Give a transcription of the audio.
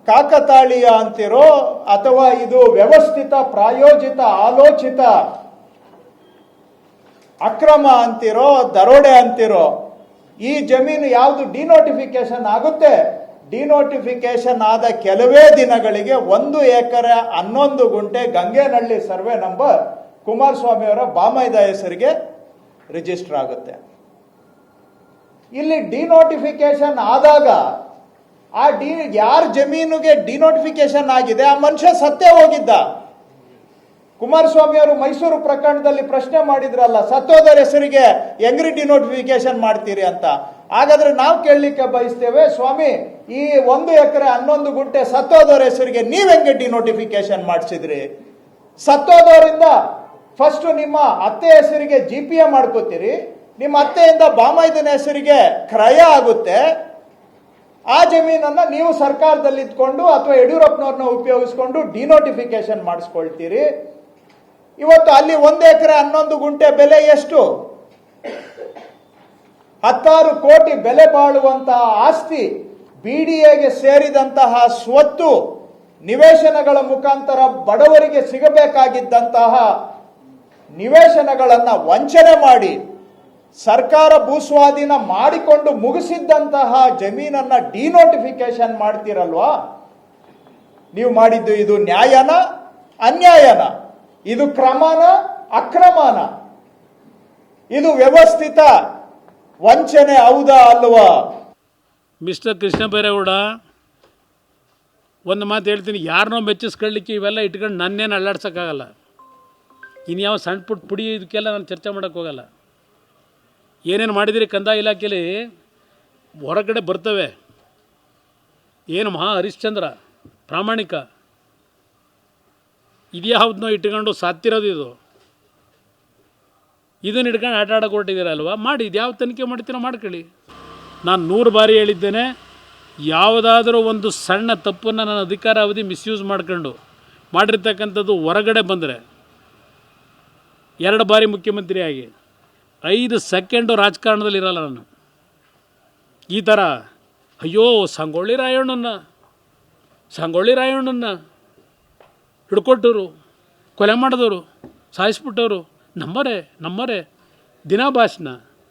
ಕಾಕತಾಳೀಯ ಅಂತಿರೋ ಅಥವಾ ಇದು ವ್ಯವಸ್ಥಿತ ಪ್ರಾಯೋಜಿತ ಆಲೋಚಿತ ಅಕ್ರಮ ಅಂತಿರೋ ದರೋಡೆ ಅಂತಿರೋ, ಈ ಜಮೀನು ಯಾವುದು ಡಿನೋಟಿಫಿಕೇಶನ್ ಆಗುತ್ತೆ, ಡಿನೋಟಿಫಿಕೇಶನ್ ಆದ ಕೆಲವೇ ದಿನಗಳಿಗೆ 1 ಎಕರೆ 11 ಗುಂಟೆ ಗಂಗೇನಹಳ್ಳಿ ಸರ್ವೆ ನಂಬರ್ ಕುಮಾರಸ್ವಾಮಿ ಅವರ ಬಾಮೈದ ಹೆಸರಿಗೆ ರಿಜಿಸ್ಟರ್ ಆಗುತ್ತೆ. ಇಲ್ಲಿ ಡಿನೋಟಿಫಿಕೇಶನ್ ಆದಾಗ ಯಾರ ಜಮೀನಿಗೆ ಡಿನೋಟಿಫಿಕೇಶನ್ ಆಗಿದೆ ಆ ಮನುಷ್ಯ ಸತ್ತೇ ಹೋಗಿದ್ದ. ಕುಮಾರಸ್ವಾಮಿ ಅವರು ಮೈಸೂರು ಪ್ರಕರಣದಲ್ಲಿ ಪ್ರಶ್ನೆ ಮಾಡಿದ್ರಲ್ಲ, ಸತ್ತೋದರ ಹೆಸರಿಗೆ ಹೆಂಗ್ರಿ ಡಿನೋಟಿಫಿಕೇಶನ್ ಮಾಡ್ತೀರಿ ಅಂತ. ಹಾಗಾದ್ರೆ ನಾವು ಕೇಳಲಿಕ್ಕೆ ಬಯಸ್ತೇವೆ, ಸ್ವಾಮಿ ಈ 1 ಎಕರೆ 11 ಗುಂಟೆ ಸತ್ತೋದರ ಹೆಸರಿಗೆ ನೀವ್ ಹೆಂಗೆ ಡಿನೋಟಿಫಿಕೇಶನ್ ಮಾಡಿಸಿದ್ರಿ? ಸತ್ತೋದವರಿಂದ ಫಸ್ಟ್ ನಿಮ್ಮ ಅತ್ತೆ ಹೆಸರಿಗೆ GPA ಮಾಡ್ಕೋತೀರಿ, ನಿಮ್ಮ ಅತ್ತೆಯಿಂದ ಬಾಮೈದನ ಹೆಸರಿಗೆ ಕ್ರಯ ಆಗುತ್ತೆ. ಆ ಜಮೀನನ್ನ ನೀವು ಸರ್ಕಾರದಲ್ಲಿ ಇದ್ಕೊಂಡು ಅಥವಾ ಯಡಿಯೂರಪ್ಪನವ್ರನ್ನ ಉಪಯೋಗಿಸ್ಕೊಂಡು ಡಿನೋಟಿಫಿಕೇಶನ್ ಮಾಡಿಸ್ಕೊಳ್ತೀರಿ. ಇವತ್ತು ಅಲ್ಲಿ 1 ಎಕರೆ 11 ಗುಂಟೆ ಬೆಲೆ ಎಷ್ಟು? 16 ಕೋಟಿ ಬೆಲೆ ಬಾಳುವಂತಹ ಆಸ್ತಿ, BDAಗೆ ಸೇರಿದಂತಹ ಸ್ವತ್ತು, ನಿವೇಶನಗಳ ಮುಖಾಂತರ ಬಡವರಿಗೆ ಸಿಗಬೇಕಾಗಿದ್ದಂತಹ ನಿವೇಶನಗಳನ್ನ ವಂಚನೆ ಮಾಡಿ ಸರ್ಕಾರ ಭೂಸ್ವಾಧೀನ ಮಾಡಿಕೊಂಡು ಮುಗಿಸಿದ್ದಂತಹ ಜಮೀನನ್ನ ಡಿನೋಟಿಫಿಕೇಶನ್ ಮಾಡ್ತೀರಲ್ವಾ? ನೀವು ಮಾಡಿದ್ದು ಇದು ನ್ಯಾಯನ ಅನ್ಯಾಯನ? ಇದು ಕ್ರಮನ ಅಕ್ರಮನ? ಇದು ವ್ಯವಸ್ಥಿತ ವಂಚನೆ ಹೌದಾ ಅಲ್ವಾ? ಮಿಸ್ಟರ್ ಕೃಷ್ಣ ಬೈರೇಗೌಡ, ಒಂದು ಮಾತು ಹೇಳ್ತೀನಿ, ಯಾರನ್ನೋ ಮೆಚ್ಚಿಸ್ಕೊಳ್ಳಿಕ್ಕೆ ಇವೆಲ್ಲ ಇಟ್ಕೊಂಡು ನನ್ನೇನು ಅಲ್ಲಾಡ್ಸೋಕ್ಕಾಗಲ್ಲ. ಇನ್ಯಾವ ಸಣ್ಣ ಪುಟ್ಟ ಪುಡಿ ಇದಕ್ಕೆಲ್ಲ ನಾನು ಚರ್ಚೆ ಮಾಡೋಕ್ಕೆ ಹೋಗಲ್ಲ. ಏನೇನು ಮಾಡಿದಿರಿ ಕಂದಾಯ ಇಲಾಖೆಯಲ್ಲಿ ಹೊರಗಡೆ ಬರ್ತವೆ. ಏನು ಮಹಾ ಹರಿಶ್ಚಂದ್ರ ಪ್ರಾಮಾಣಿಕ, ಇದ್ಯಾವುದನ್ನೋ ಇಟ್ಕೊಂಡು ಸಾತ್ತಿರೋದು ಇದು. ಇದನ್ನು ಇಟ್ಕೊಂಡು ಆಟ ಆಡೋಕೆ ಹೊರಟಿದ್ದೀರಲ್ವ, ಮಾಡಿ. ಇದ್ಯಾವ ತನಿಖೆ ಮಾಡ್ತೀರೋ ಮಾಡ್ಕೊಳ್ಳಿ. ನಾನು 100 ಬಾರಿ ಹೇಳಿದ್ದೇನೆ, ಯಾವುದಾದ್ರೂ ಒಂದು ಸಣ್ಣ ತಪ್ಪನ್ನು ನನ್ನ ಅಧಿಕಾರ ಅವಧಿ ಮಿಸ್ಯೂಸ್ ಮಾಡ್ಕೊಂಡು ಮಾಡಿರ್ತಕ್ಕಂಥದ್ದು ಹೊರಗಡೆ ಬಂದರೆ, 2 ಬಾರಿ ಮುಖ್ಯಮಂತ್ರಿಯಾಗಿ 5 ಸೆಕೆಂಡು ರಾಜಕಾರಣದಲ್ಲಿ ಇರಲ್ಲ ನಾನು. ಈ ಥರ ಅಯ್ಯೋ ಸಂಗೊಳ್ಳಿ ರಾಯಣ್ಣನ ಹಿಡ್ಕೊಟ್ಟವರು, ಕೊಲೆ ಮಾಡಿದವರು, ಸಾಯಿಸ್ಬಿಟ್ಟವರು ನಮ್ಮರೇ ದಿನ ಭಾಷಣ.